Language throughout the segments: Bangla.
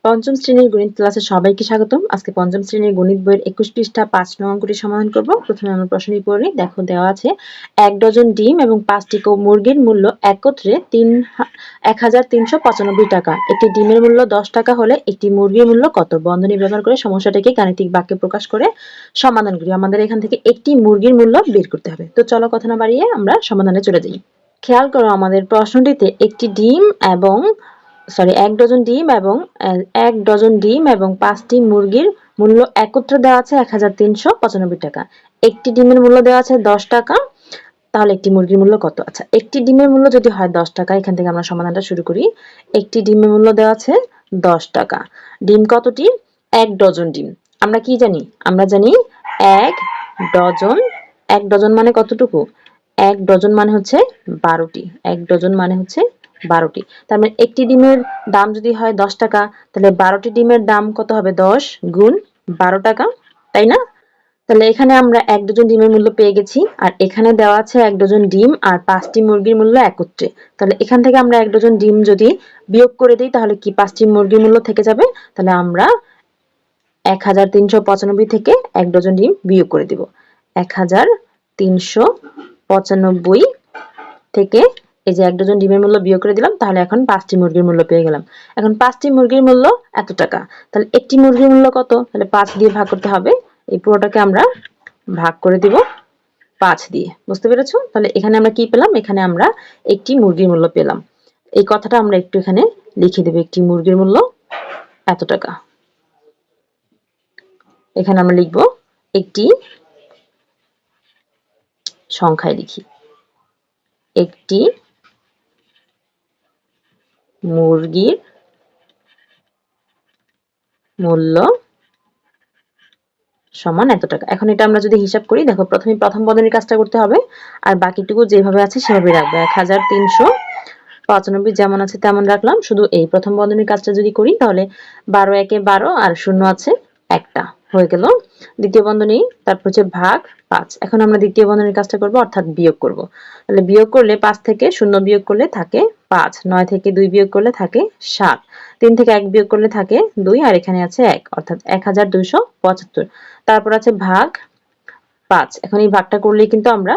পঞ্চম শ্রেণীর গণিত ক্লাসে সবাইকে স্বাগতম। আজকে পঞ্চম শ্রেণীর গণিত বইয়ের 21 পৃষ্ঠা 5 নং অঙ্কটি সমাধান করব। প্রথমে আমরা প্রশ্নটি পড়ি। দেখো দেওয়া আছে 1 ডজন ডিম এবং 5টি মুরগির মূল্য একত্রে 1395 টাকা। একটি ডিমের মূল্য 10 টাকা হলে একটি মুরগির মূল্য কত? বন্ধনী ব্যবহার করে সমস্যাটাকে গাণিতিক বাক্যে প্রকাশ করে সমাধান করি। আমাদের এখান থেকে একটি মুরগির মূল্য বের করতে হবে। তো চলো কথা না বাড়িয়ে আমরা সমাধানে চলে যাই। খেয়াল করো আমাদের প্রশ্নটিতে একটি ডিম এবং 1 ডজন ডিম এবং 5টি মুরগির মূল্য একত্রে দেওয়া আছে 1395 টাকা। একটি ডিমের মূল্য দেওয়া আছে 10 টাকা, তাহলে একটি মুরগির মূল্য কত? আচ্ছা, একটি ডিমের মূল্য যদি হয় 10 টাকা, এখান থেকে আমরা সমাধানটা শুরু করি। একটি ডিমের মূল্য দেওয়া আছে 10 টাকা। ডিম কতটি? 1 ডজন ডিম। আমরা কি জানি? আমরা জানি 1 ডজন। 1 ডজন মানে কতটুকু? 1 ডজন মানে হচ্ছে 12টি। 1 ডজন মানে হচ্ছে 12টি। তার মানে একটি ডিমের দাম যদি হয় 10 টাকা, তাহলে 12টি ডিমের দাম কত হবে? 10 গুণ 12 টাকা, তাই না? তাহলে এখানে আমরা 1 ডজন ডিমের মূল্য পেয়ে গেছি, আর এখানে দেওয়া আছে 1 ডজন ডিম আর 5টি মুরগির মূল্য একত্রে। তাহলে এখান থেকে আমরা 1 ডজন ডিম যদি বিয়োগ করে দিই, তাহলে কি 5টি মুরগির মূল্য থেকে যাবে? তাহলে আমরা 1395 থেকে 1 ডজন ডিম বিয়োগ করে দিব। 1395 থেকে এই যে 1 ডজন ডিমের মূল্য বিয়োগ করে দিলাম, তাহলে এখন 5টি মুরগির মূল্য পেয়ে গেলাম। এখন 5টি মুরগির মূল্য এত টাকা। তাহলে একটি মুরগির মূল্য কত? তাহলে 5 দিয়ে ভাগ করতে হবে। এই পুরোটাকে আমরা ভাগ করে দিব 5 দিয়ে। বুঝতে পেরেছো? তাহলে এখানে আমরা কি পেলাম? এখানে আমরা একটি মুরগির মূল্য পেলাম। এই কথাটা আমরা একটু এখানে লিখে দেব। একটি মুরগির মূল্য এত টাকা। এখানে আমরা লিখব একটি সংখ্যায় লিখি, একটি মুরগির মূল্য সমান এত টাকা। এখন এটা আমরা যদি হিসাব করি, দেখো প্রথমে প্রথম বন্ধনীর কাজটা করতে হবে, আর বাকিটুকু যেভাবে আছে সেভাবে রাখবো। 1395 যেমন আছে তেমন রাখলাম। শুধু এই প্রথম বন্ধনীর কাজটা যদি করি, তাহলে 12 একে 12 আর শূন্য আছে একটা, হয়ে গেল। দ্বিতীয় বন্ধনী, তারপর হচ্ছে ভাগ 5। এখন আমরা দ্বিতীয় বন্ধনীর কাজটা করব, অর্থাৎ বিয়োগ করব। তাহলে বিয়োগ করলে 5 থেকে 0 বিয়োগ করলে থাকে 5, 9 থেকে 2 বিয়োগ করলে থাকে 7, 3 থেকে 1 বিয়োগ করলে থাকে 2, আর এখানে আছে 1, অর্থাৎ 1275। তারপর আছে ভাগ 5। এখন এই ভাগটা করলেই কিন্তু আমরা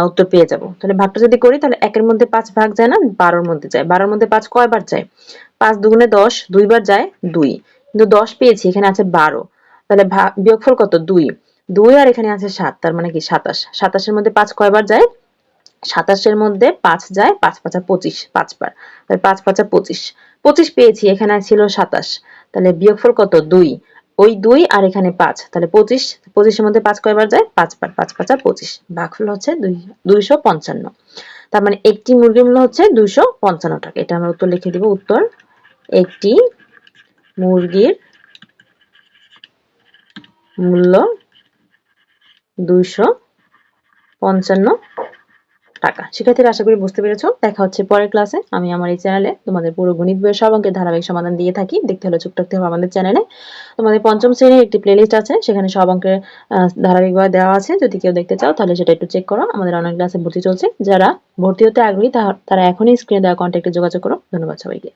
উত্তর পেয়ে যাব। তাহলে ভাগটা যদি করি, তাহলে 1 এর মধ্যে 5 ভাগ যায় না, 12 এর মধ্যে যায়। 12 এর মধ্যে 5 কয়বার যায়? 5 দুগুণে 10, 2 বার যায় 2, কিন্তু 10 পেয়েছি, এখানে আছে 12। তাহলে বিয়োগফল কত? 2, 2 আর এখানে আছে 7, তার মানে কি 27। 27 এর মধ্যে 5 কয়বার যায়? 27 এর মধ্যে 5 যায় 5 5 25, 5 বার। তাহলে 5 5 25, 25 পেয়েছি, এখানে ছিল 27। তাহলে বিয়োগফল কত? 2, ওই 2 আর এখানে 5, তাহলে 25। 25 এর মধ্যে 5 কয়বার যায়? 5 বার। 5 5 25, ভাগফল হচ্ছে 255। তার মানে একটি মুরগির মূল্য হচ্ছে 255 টাকা। এটা আমরা উত্তর লিখে দিব। উত্তর, একটি মুরগির মূল্য 255 টাকা। শিক্ষার্থীরা, আশা করি বুঝতে পেরেছো। দেখা হচ্ছে পরের ক্লাসে। আমি আমার এই চ্যানেলে তোমাদের পুরো গণিত বইয়ের সব অঙ্কের ধারাবাহিক সমাধান দিয়ে থাকি। দেখতে হলে চোখ রাখতে হবে আমাদের চ্যানেলে। তোমাদের পঞ্চম শ্রেণীর একটি প্লেলিস্ট আছে, সেখানে সব অঙ্কের ধারাবাহিকভাবে দেওয়া আছে। যদি কেউ দেখতে চাও, তাহলে সেটা একটু চেক করো। আমাদের অনলাইন ক্লাসে ভর্তি চলছে। যারা ভর্তি হতে আগ্রহী তারা এখনই স্ক্রিনে দেওয়া কন্ট্যাক্টে যোগাযোগ করো। ধন্যবাদ সবাইকে।